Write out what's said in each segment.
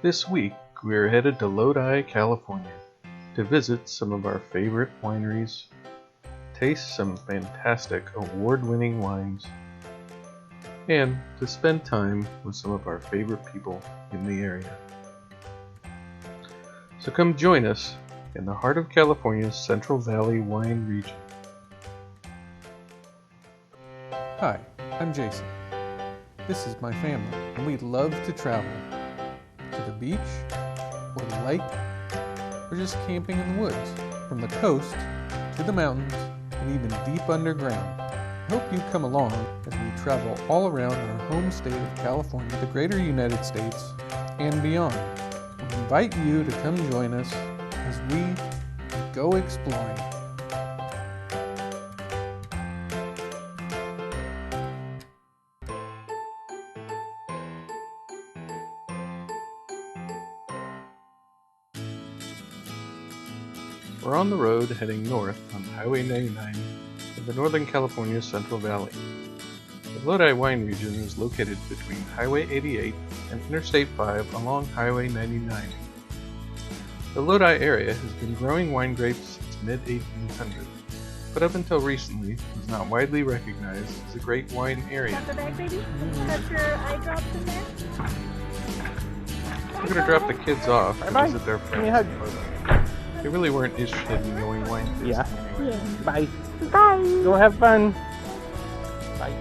This week, we're headed to Lodi, California to visit some of our favorite wineries, taste some fantastic award-winning wines, and to spend time with some of our favorite people in the area. So come join us in the heart of California's Central Valley wine region. Hi, I'm Jason. This is my family, and we love to travel to the beach, or the lake, or just camping in the woods, from the coast to the mountains, and even deep underground. I hope you come along as we travel all around our home state of California, the greater United States, and beyond. We invite you to come join us as we go exploring. We're on the road heading north on Highway 99 in the Northern California Central Valley. The Lodi wine region is located between Highway 88 and Interstate 5 along Highway 99. The Lodi area has been growing wine grapes since mid-1800s, but up until recently was not widely recognized as a great wine area. Got the bag, baby? Got your eye drops in there? We're going to drop the kids off to Bye-bye. visit their Give me a friends. hug. They really weren't interested in going wine tasting anyway. Yeah. Bye. Bye! Go have fun. Bye.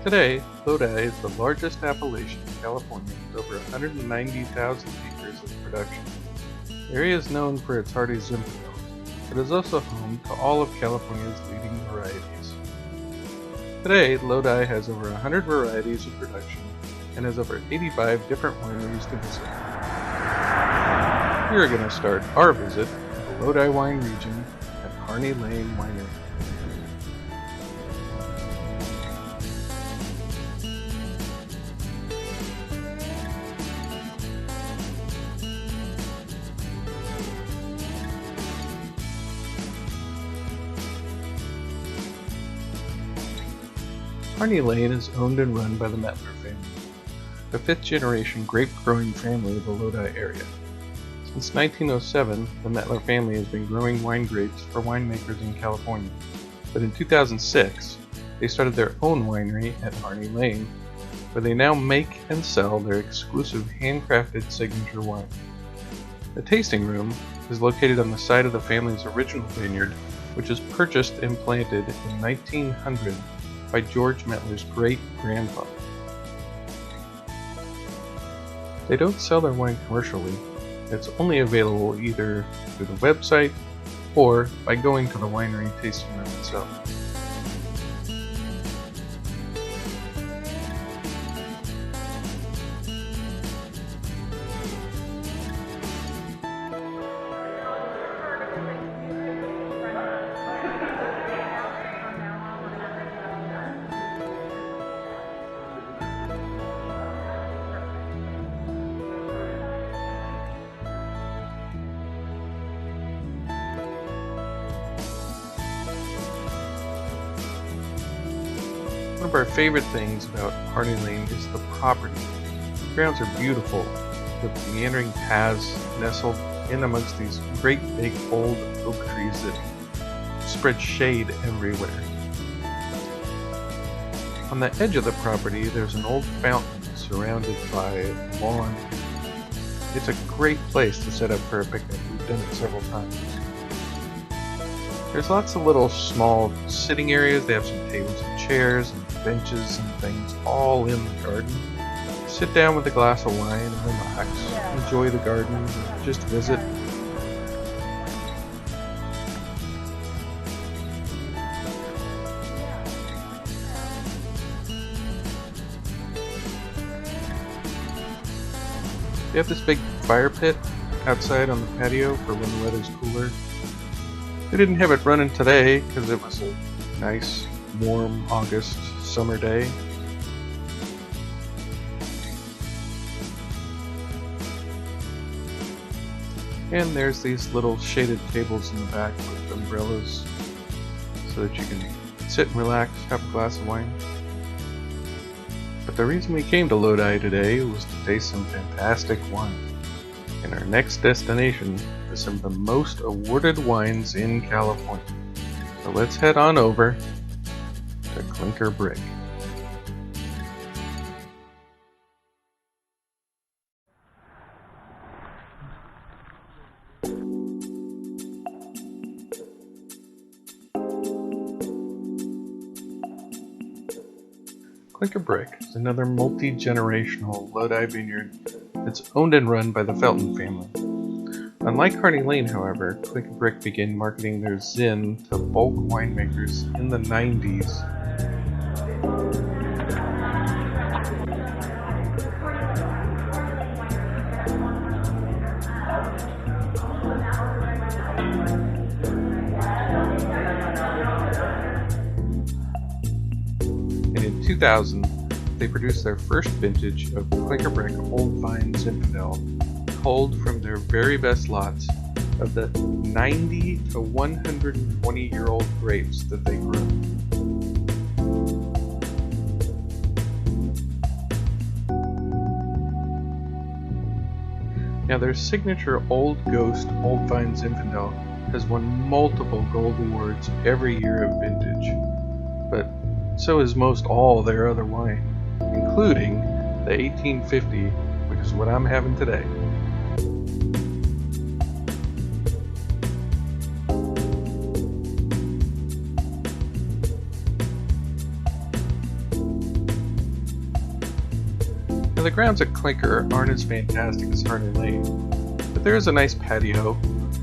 Today, Lodi is the largest appellation in California with over 190,000 acres of production. The area is known for its hardy Zinfandel, but is also home to all of California's leading varieties. Today, Lodi has over 100 varieties of production and has over 85 different wineries to visit. We are going to start our visit to the Lodi wine region at Harney Lane Winery. Harney Lane is owned and run by the Mettler family, the fifth-generation grape-growing family of the Lodi area. Since 1907, the Mettler family has been growing wine grapes for winemakers in California, but in 2006, they started their own winery at Harney Lane, where they now make and sell their exclusive handcrafted signature wine. The tasting room is located on the site of the family's original vineyard, which was purchased and planted in 1900 by George Mettler's great-grandfather. They don't sell their wine commercially. It's only available either through the website or by going to the winery tasting room itself. One of our favorite things about Harney Lane is the property. The grounds are beautiful, with meandering paths nestled in amongst these great big old oak trees that spread shade everywhere. On the edge of the property, there's an old fountain surrounded by a lawn. It's a great place to set up for a picnic. We've done it several times. There's lots of little small sitting areas. They have some tables and chairs and benches and things all in the garden. Sit down with a glass of wine and relax. Enjoy the garden and just visit. They have this big fire pit outside on the patio for when the weather's cooler. They didn't have it running today because it was a nice, warm August summer day. And there's these little shaded tables in the back with umbrellas. so that you can sit and relax, have a glass of wine. But the reason we came to Lodi today was to taste some fantastic wine. And our next destination is some of the most awarded wines in California. So let's head on over to Clinker Brick. Clinker Brick is another multi-generational Lodi vineyard that's owned and run by the Felton family. Unlike Harney Lane, however, Clinker Brick began marketing their Zin to bulk winemakers in the 90s. And in 2000, they produced their first vintage of Clinker Brick Old Vine Zinfandel, culled from their very best lots of the 90 to 120-year-old grapes that they grew. Now their signature Old Ghost Old Vine Zinfandel has won multiple gold awards every year of vintage, but so is most all their other wine, including the 1850, which is what I'm having today. Now the grounds at Clinker aren't as fantastic as Harney Lane, but there is a nice patio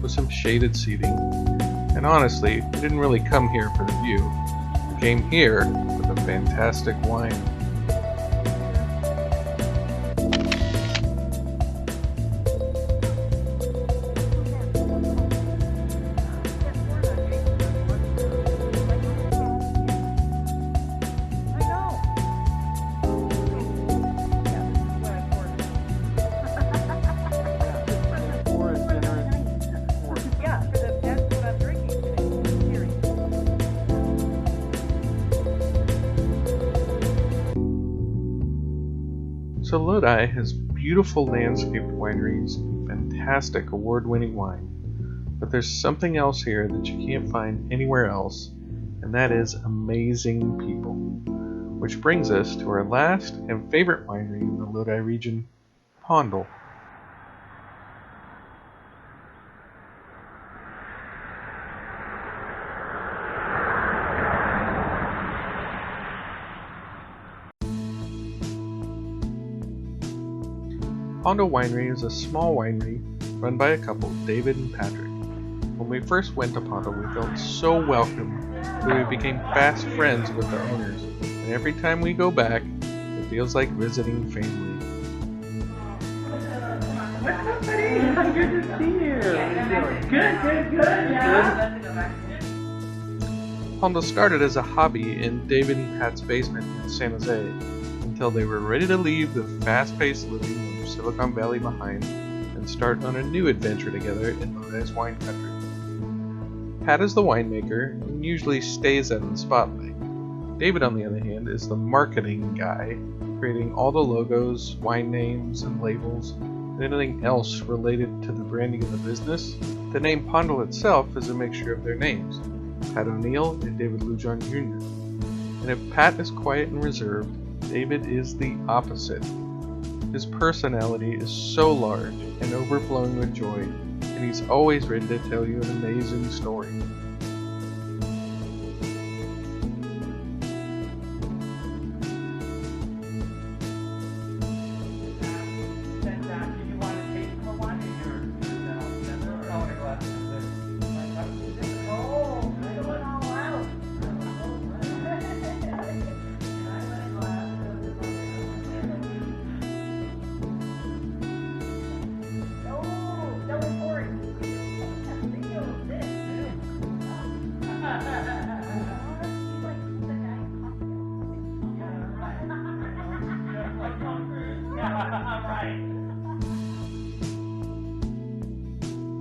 with some shaded seating, and honestly, we didn't really come here for the view. We came here with a fantastic wine. So Lodi has beautiful landscaped wineries and fantastic award-winning wine, but there's something else here that you can't find anywhere else, and that is amazing people. Which brings us to our last and favorite winery in the Lodi region, Pondl. Pondl Winery is a small winery run by a couple, David and Patrick. When we first went to Pondl, we felt so welcome that we became fast friends with the owners, and every time we go back, it feels like visiting family. What's up, buddy? Good to see you. Good. Yeah. Pondl started as a hobby in David and Pat's basement in San Jose until they were ready to leave the fast-paced living of Silicon Valley behind and start on a new adventure together in Lodi's wine country. Pat is the winemaker and usually stays out of the spotlight. David, on the other hand, is the marketing guy, creating all the logos, wine names, and labels, and anything else related to the branding of the business. The name Pondl itself is a mixture of their names, Pat O'Neill and David Lujan Jr. And if Pat is quiet and reserved, David is the opposite. His personality is so large and overflowing with joy, and he's always ready to tell you an amazing story.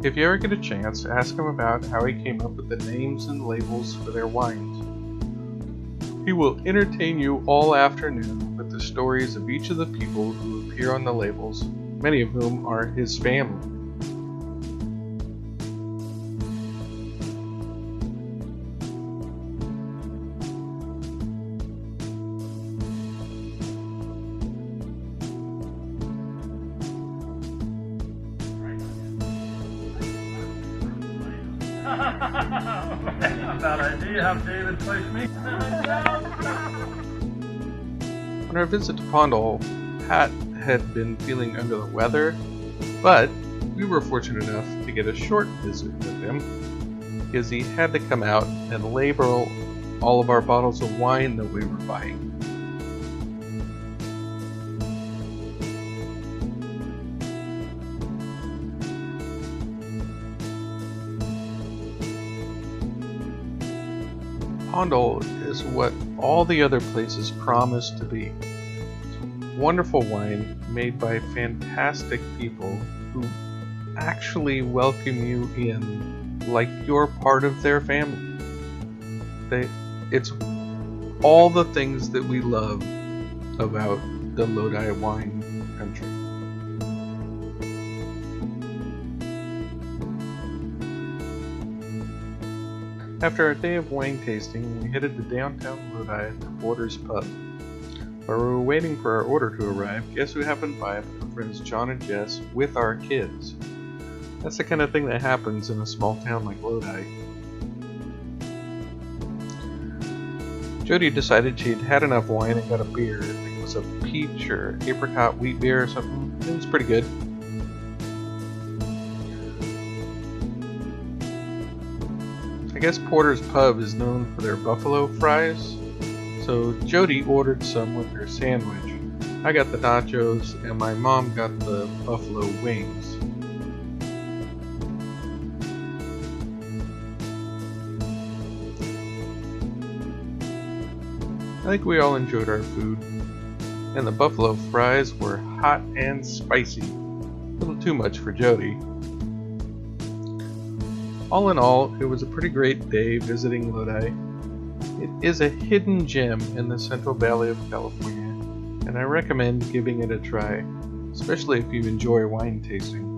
If you ever get a chance, ask him about how he came up with the names and labels for their wines. He will entertain you all afternoon with the stories of each of the people who appear on the labels, many of whom are his family. Bad idea, have David push me. On our visit to Pondl, Pat had been feeling under the weather, but we were fortunate enough to get a short visit with him because he had to come out and label all of our bottles of wine that we were buying. Pondl is what all the other places promise to be. Wonderful wine made by fantastic people who actually welcome you in like you're part of their family. It's all the things that we love about the Lodi wine country. After our day of wine tasting, we headed to downtown Lodi to Porter's Pub. While we were waiting for our order to arrive, guess who happened by but our friends John and Jess with our kids. That's the kind of thing that happens in a small town like Lodi. Jody decided she'd had enough wine and got a beer. I think it was a peach or apricot wheat beer or something. It was pretty good. I guess Porter's Pub is known for their buffalo fries, so Jody ordered some with her sandwich. I got the nachos, and my mom got the buffalo wings. I think we all enjoyed our food, and the buffalo fries were hot and spicy. A little too much for Jody. All in all, it was a pretty great day visiting Lodi. It is a hidden gem in the Central Valley of California, and I recommend giving it a try, especially if you enjoy wine tasting.